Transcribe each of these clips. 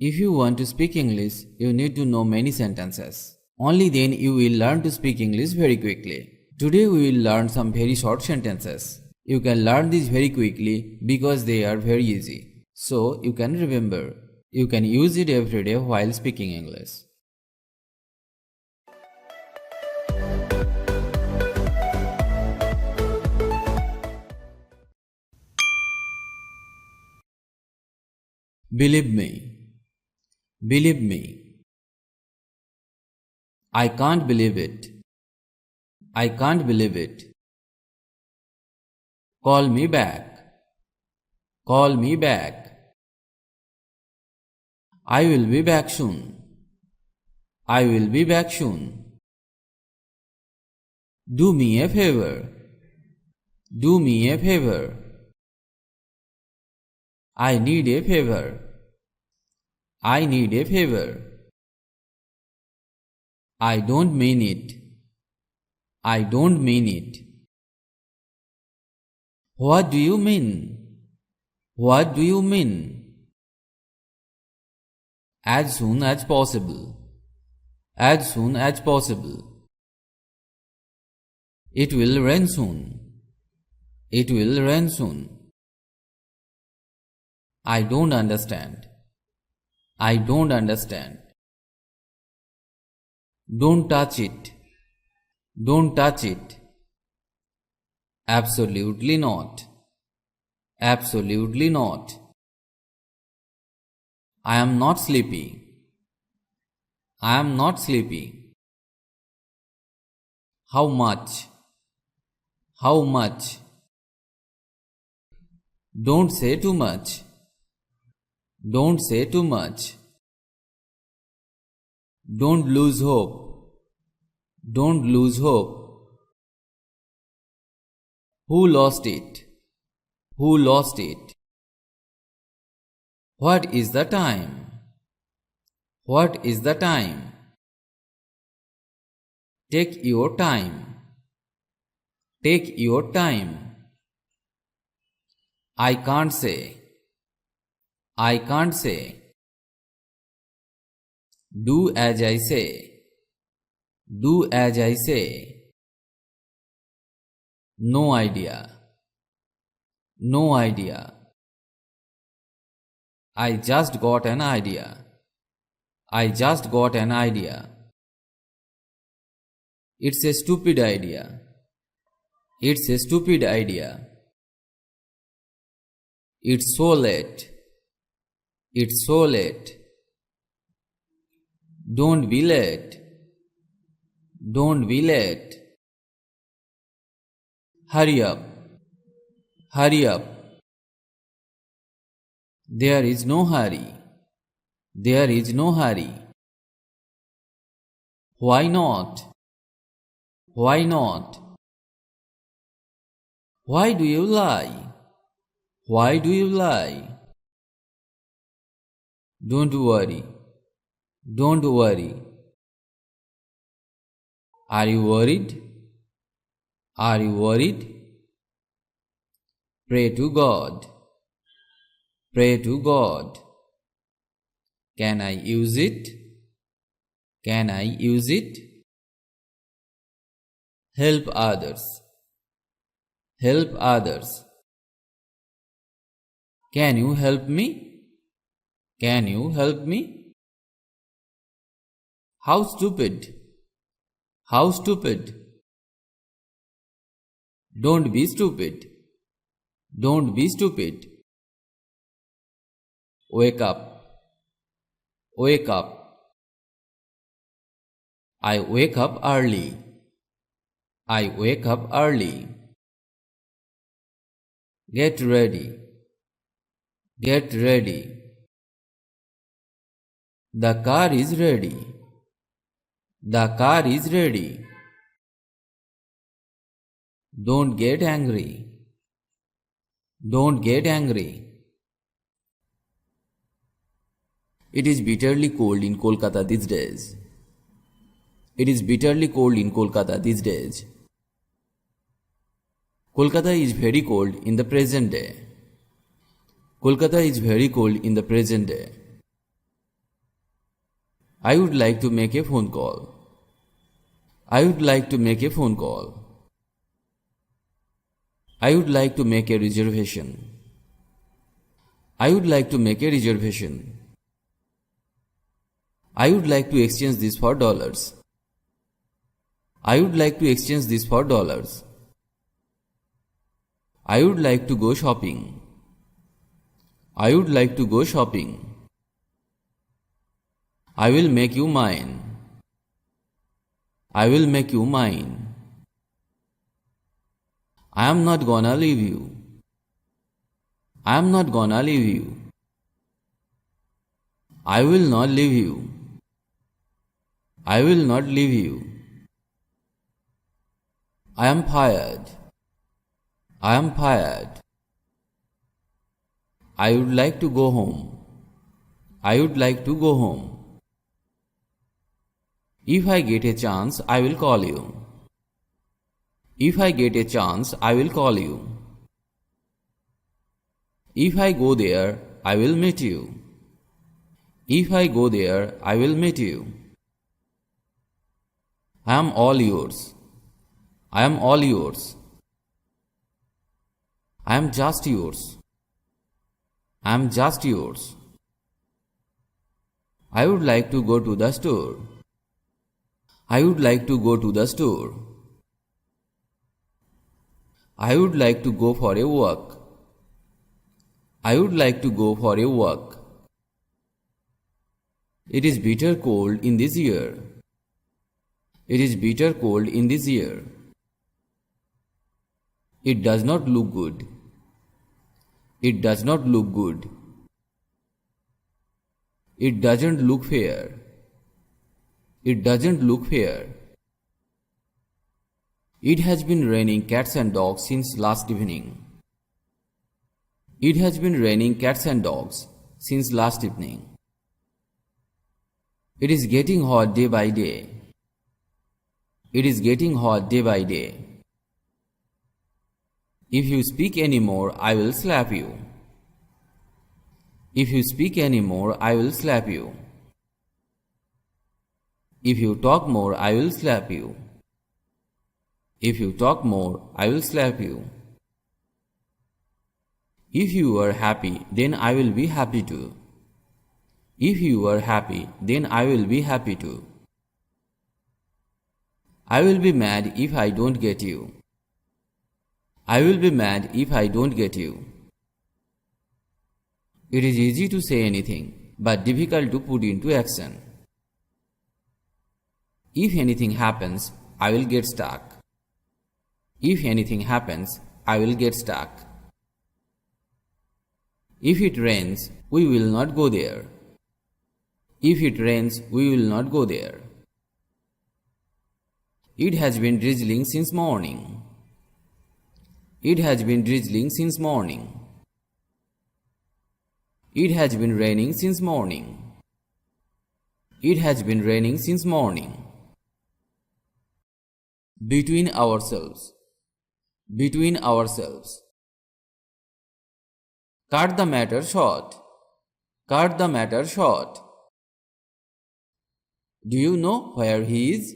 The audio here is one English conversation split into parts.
If you want to speak English, you need to know many sentences. Only then you will learn to speak English very quickly. Today we will learn some very short sentences. You can learn these very quickly because they are very easy. So you can remember. You can use it every day while speaking English. Believe me. Believe me. I can't believe it. I can't believe it. Call me back. Call me back. I will be back soon. I will be back soon. Do me a favor. Do me a favor. I need a favor. I need a favor. I don't mean it. I don't mean it. What do you mean? What do you mean? As soon as possible. As soon as possible. It will rain soon. It will rain soon. I don't understand. I don't understand. Don't touch it. Don't touch it. Absolutely not. Absolutely not. I am not sleepy. I am not sleepy. How much? How much? Don't say too much. Don't say too much. Don't lose hope. Don't lose hope. Who lost it? Who lost it? What is the time? What is the time? Take your time. Take your time. I can't say. I can't say. Do as I say. Do as I say. No idea. No idea. I just got an idea. I just got an idea. It's a stupid idea. It's a stupid idea. It's so late. It's so late. Don't be late. Don't be late. Hurry up. Hurry up. There is no hurry. There is no hurry. Why not? Why not? Why do you lie? Why do you lie? Don't worry. Don't worry. Are you worried? Are you worried? Pray to God. Pray to God. Can I use it? Can I use it? Help others. Help others. Can you help me? Can you help me? How stupid. How stupid. Don't be stupid. Don't be stupid. Wake up. Wake up. I wake up early. I wake up early. Get ready. Get ready. The car is ready. The car is ready. Don't get angry. Don't get angry. It is bitterly cold in Kolkata these days. It is bitterly cold in Kolkata these days. Kolkata is very cold in the present day. Kolkata is very cold in the present day. I would like to make a phone call. I would like to make a phone call. I would like to make a reservation. I would like to make a reservation. I would like to exchange this for dollars. I would like to exchange this for dollars. I would like to go shopping. I would like to go shopping. I will make you mine. I will make you mine. I am not gonna leave you. I am not gonna leave you. I will not leave you. I will not leave you. I am fired. I am fired. I would like to go home. I would like to go home. If I get a chance, I will call you. If I get a chance, I will call you. If I go there, I will meet you. If I go there, I will meet you. I am all yours. I am all yours. I am just yours. I am just yours. I would like to go to the store. I would like to go to the store. I would like to go for a walk. I would like to go for a walk. It is bitter cold in this year. It is bitter cold in this year. It does not look good. It does not look good. It doesn't look fair. It doesn't look fair. It has been raining cats and dogs since last evening. It has been raining cats and dogs since last evening. It is getting hot day by day. It is getting hot day by day. If you speak any more, I will slap you. If you speak any more, I will slap you. If you talk more, I will slap you. If you talk more, I will slap you. If you are happy, then I will be happy too. If you are happy, then I will be happy too. I will be mad if I don't get you. I will be mad if I don't get you. It is easy to say anything, but difficult to put into action. If anything happens, I will get stuck. If anything happens, I will get stuck. If it rains, we will not go there. If it rains, we will not go there. It has been drizzling since morning. It has been drizzling since morning. It has been raining since morning. It has been raining since morning. Between ourselves. Between ourselves. Cut the matter short. Cut the matter short. Do you know where he is?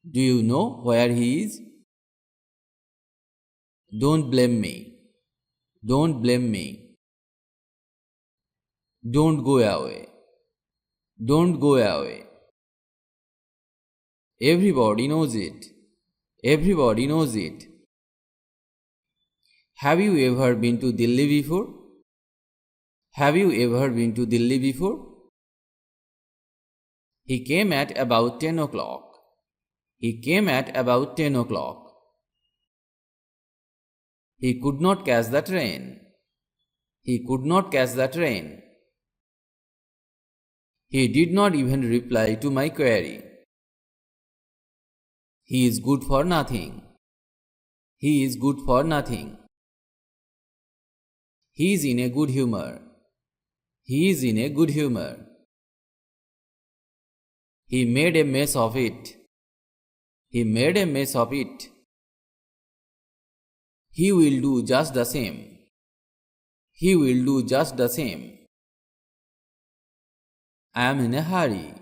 Do you know where he is? Don't blame me. Don't blame me. Don't go away. Don't go away. Everybody knows it. Everybody knows it. Have you ever been to Delhi before? Have you ever been to Delhi before? He came at about 10 o'clock. He came at about 10 o'clock. He could not catch the train. He could not catch the train. He did not even reply to my query. He is good for nothing. He is good for nothing. He is in a good humor. He is in a good humor. He made a mess of it. He made a mess of it. He will do just the same. He will do just the same. I am in a hurry.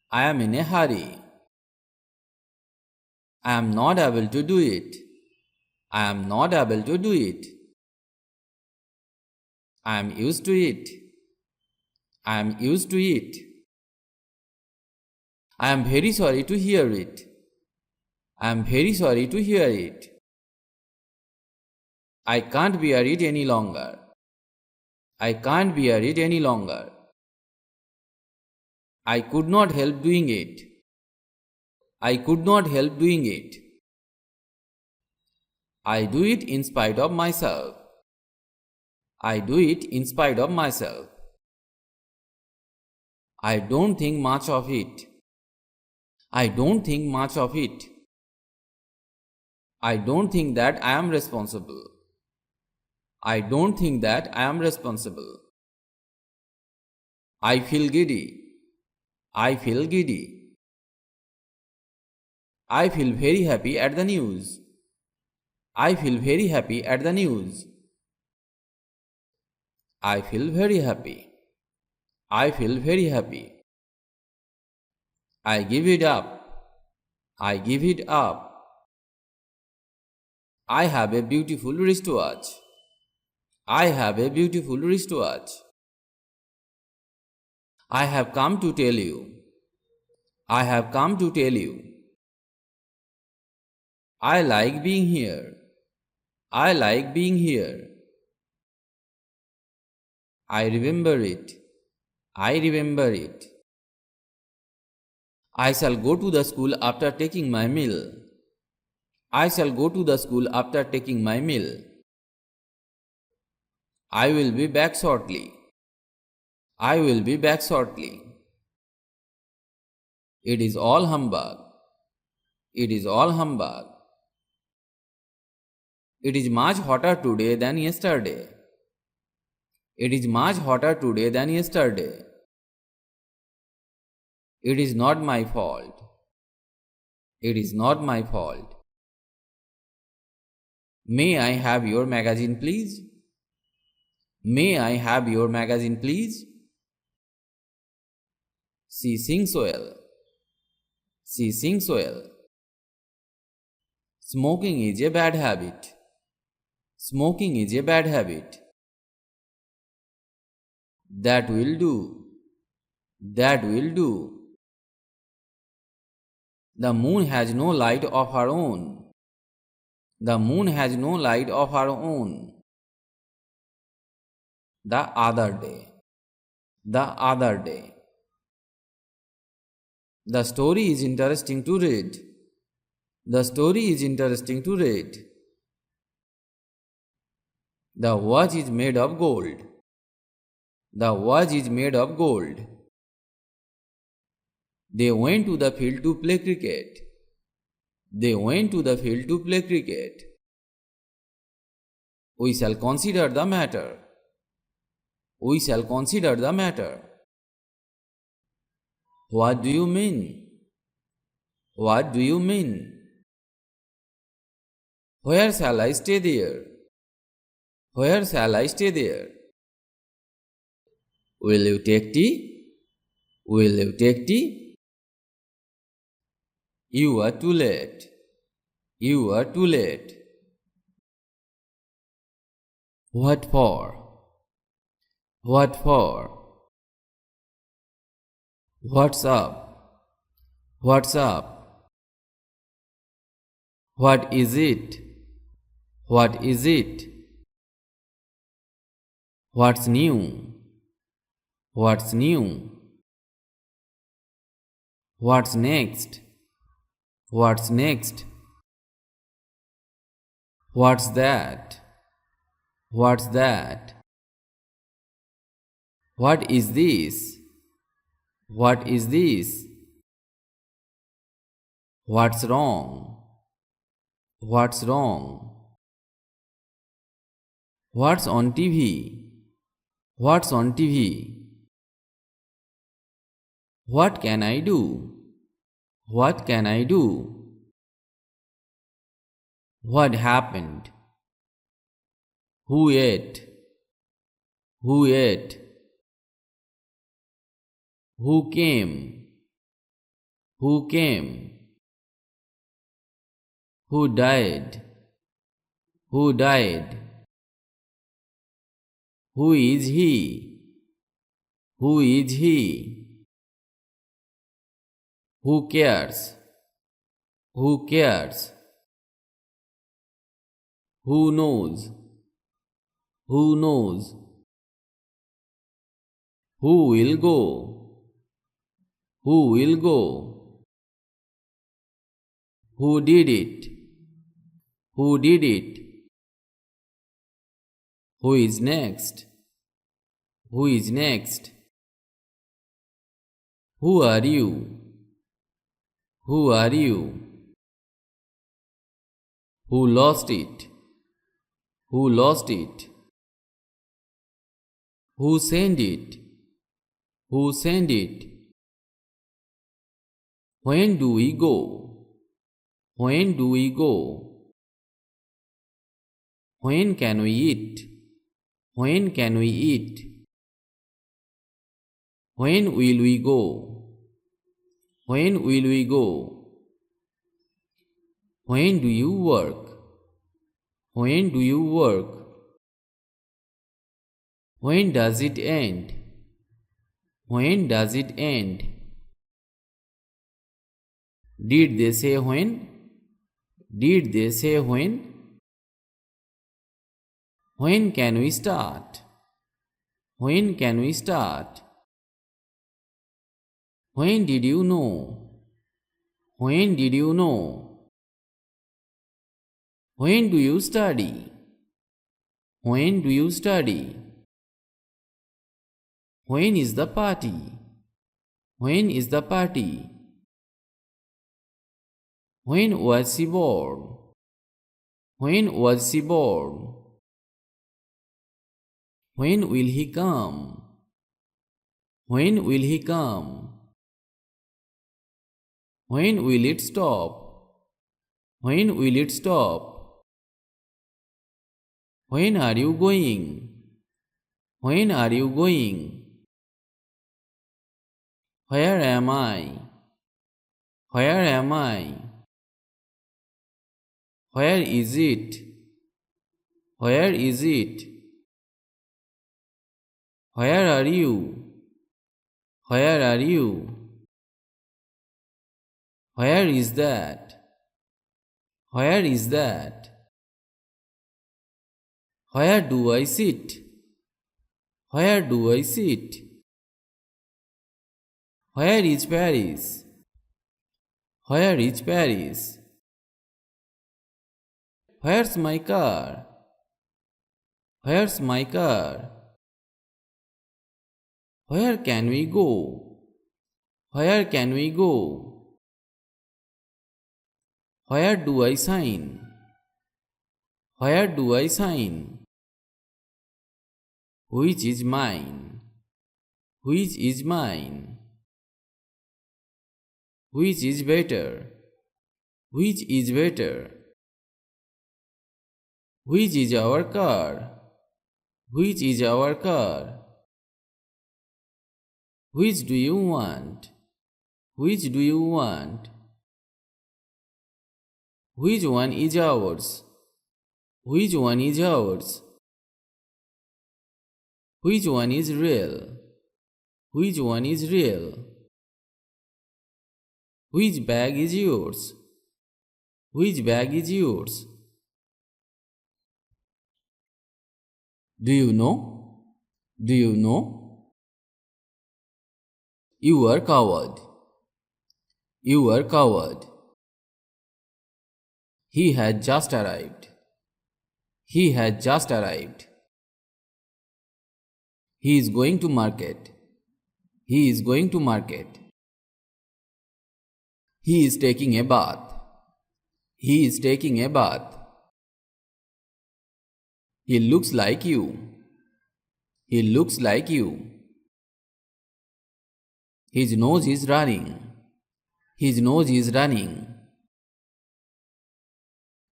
I am in a hurry. I am not able to do it. I am not able to do it. I am used to it. I am used to it. I am very sorry to hear it. I am very sorry to hear it. I can't bear it any longer. I can't bear it any longer. I could not help doing it. I could not help doing it. I do it in spite of myself. I do it in spite of myself. I don't think much of it. I don't think much of it. I don't think that I am responsible. I don't think that I am responsible. I feel giddy. I feel giddy. I feel very happy at the news. I feel very happy at the news. I feel very happy. I feel very happy. I give it up. I give it up. I have a beautiful wristwatch. I have a beautiful wristwatch. I have come to tell you. I have come to tell you. I like being here. I like being here. I remember it. I remember it. I shall go to the school after taking my meal. I shall go to the school after taking my meal. I will be back shortly. I will be back shortly. It is all humbug. It is all humbug. It is much hotter today than yesterday. It is much hotter today than yesterday. It is not my fault. It is not my fault. May I have your magazine, please? May I have your magazine, please? She sings well. She sings well. Smoking is a bad habit. Smoking is a bad habit. That will do. That will do. The moon has no light of her own. The moon has no light of her own. The other day. The other day. The story is interesting to read. The story is interesting to read. The watch is made of gold. The watch is made of gold. They went to the field to play cricket. They went to the field to play cricket. We shall consider the matter. We shall consider the matter. What do you mean? What do you mean? Where shall I stay there? Where shall I stay there? Will you take tea? Will you take tea? You are too late. You are too late. What for? What for? What's up? What's up? What is it? What is it? What's new? What's new? What's next? What's next? What's that? What's that? What is this? What is this? What's wrong? What's wrong? What's on TV? What's on TV? What can I do? What can I do? What happened? Who ate? Who ate? Who came? Who came? Who died? Who died? Who is he? Who is he? Who cares? Who cares? Who knows? Who knows? Who will go? Who will go? Who did it? Who did it? Who is next? Who is next? Who are you? Who are you? Who lost it? Who lost it? Who sent it? Who sent it? When do we go? When do we go? When can we eat? When can we eat? When will we go? When will we go? When do you work? When do you work? When does it end? When does it end? Did they say when? Did they say when? When can we start? When can we start? When did you know? When did you know? When do you study? When do you study? When is the party? When is the party? When was she born? When was she born? When will he come? When will he come? When will it stop? When will it stop? When are you going? When are you going? Where am I? Where am I? Where is it? Where is it? Where are you? Where are you? Where is that? Where is that? Where do I sit? Where do I sit? Where is Paris? Where is Paris? Where's my car? Where's my car? Where can we go? Where can we go? Where do I sign? Where do I sign? Which is mine? Which is mine? Which is better? Which is better? Which is our car? Which is our car? Which do you want? Which do you want? Which one is ours? Which one is ours? Which one is real? Which one is real? Which bag is yours? Which bag is yours? Do you know? Do you know? You are coward. You are coward. He had just arrived. He had just arrived. He is going to market. He is going to market. He is taking a bath. He is taking a bath. He looks like you. He looks like you. His nose is running. His nose is running.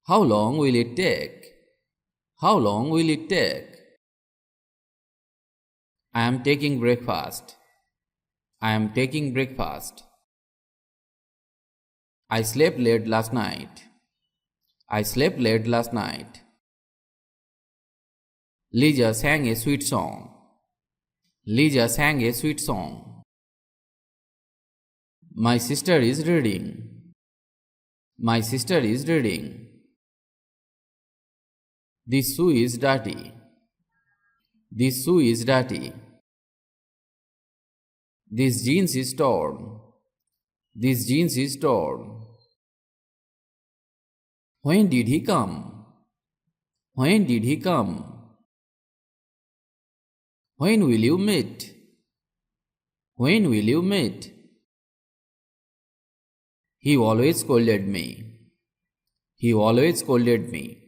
How long will it take? How long will it take? I am taking breakfast. I am taking breakfast. I slept late last night. I slept late last night. Lisa sang a sweet song. Lisa sang a sweet song. My sister is reading. My sister is reading. This shoe is dirty. This shoe is dirty. This jeans is torn. This jeans is torn. When did he come? When did he come? When will you meet? When will you meet? He always scolded me. He always scolded me.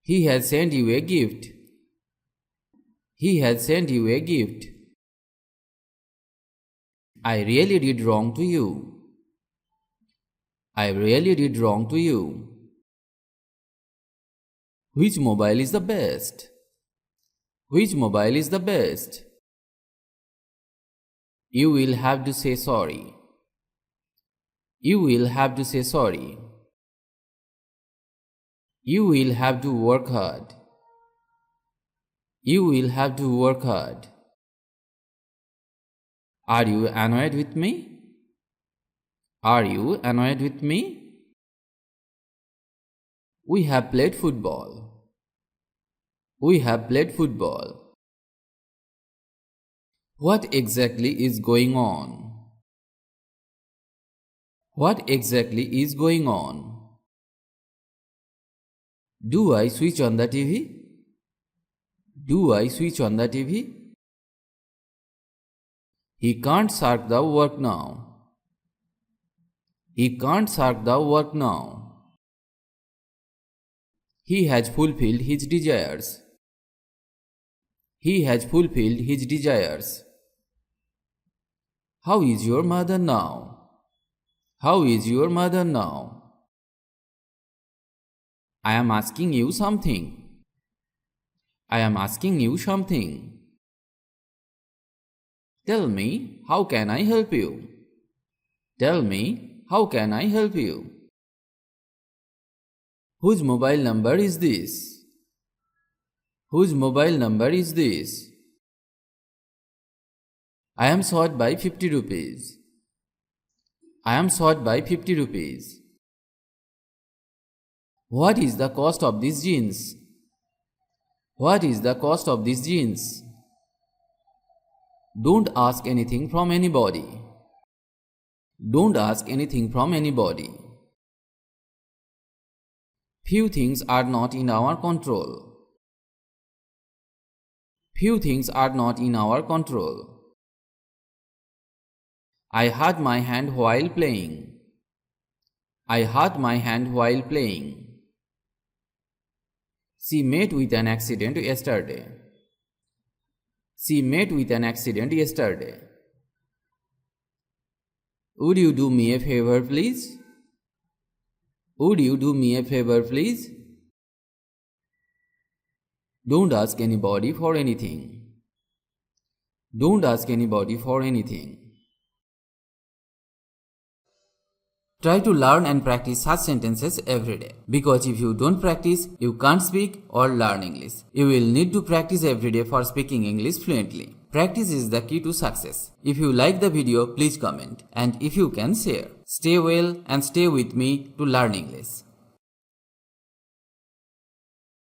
He has sent you a gift. He has sent you a gift. I really did wrong to you. I really did wrong to you. Which mobile is the best? Which mobile is the best? You will have to say sorry. You will have to say sorry. You will have to work hard. You will have to work hard. Are you annoyed with me? Are you annoyed with me? We have played football. We have played football. What exactly is going on? What exactly is going on? Do I switch on the TV? Do I switch on the TV? He can't start the work now. He can't start the work now. He has fulfilled his desires. He has fulfilled his desires. How is your mother now? How is your mother now? I am asking you something. I am asking you something. Tell me, how can I help you? Tell me, how can I help you? Whose mobile number is this? Whose mobile number is this? I am short by 50 rupees. I am short by 50 rupees. What is the cost of these jeans? What is the cost of these jeans? Don't ask anything from anybody. Don't ask anything from anybody. Few things are not in our control. Few things are not in our control. I hurt my hand while playing. I hurt my hand while playing. She met with an accident yesterday. She met with an accident yesterday. Would you do me a favor, please? Would you do me a favor, please? Don't ask anybody for anything. Don't ask anybody for anything. Try to learn and practice such sentences every day. Because if you don't practice, you can't speak or learn English. You will need to practice every day for speaking English fluently. Practice is the key to success. If you like the video, please comment. And if you can, share. Stay well and stay with me to learn English.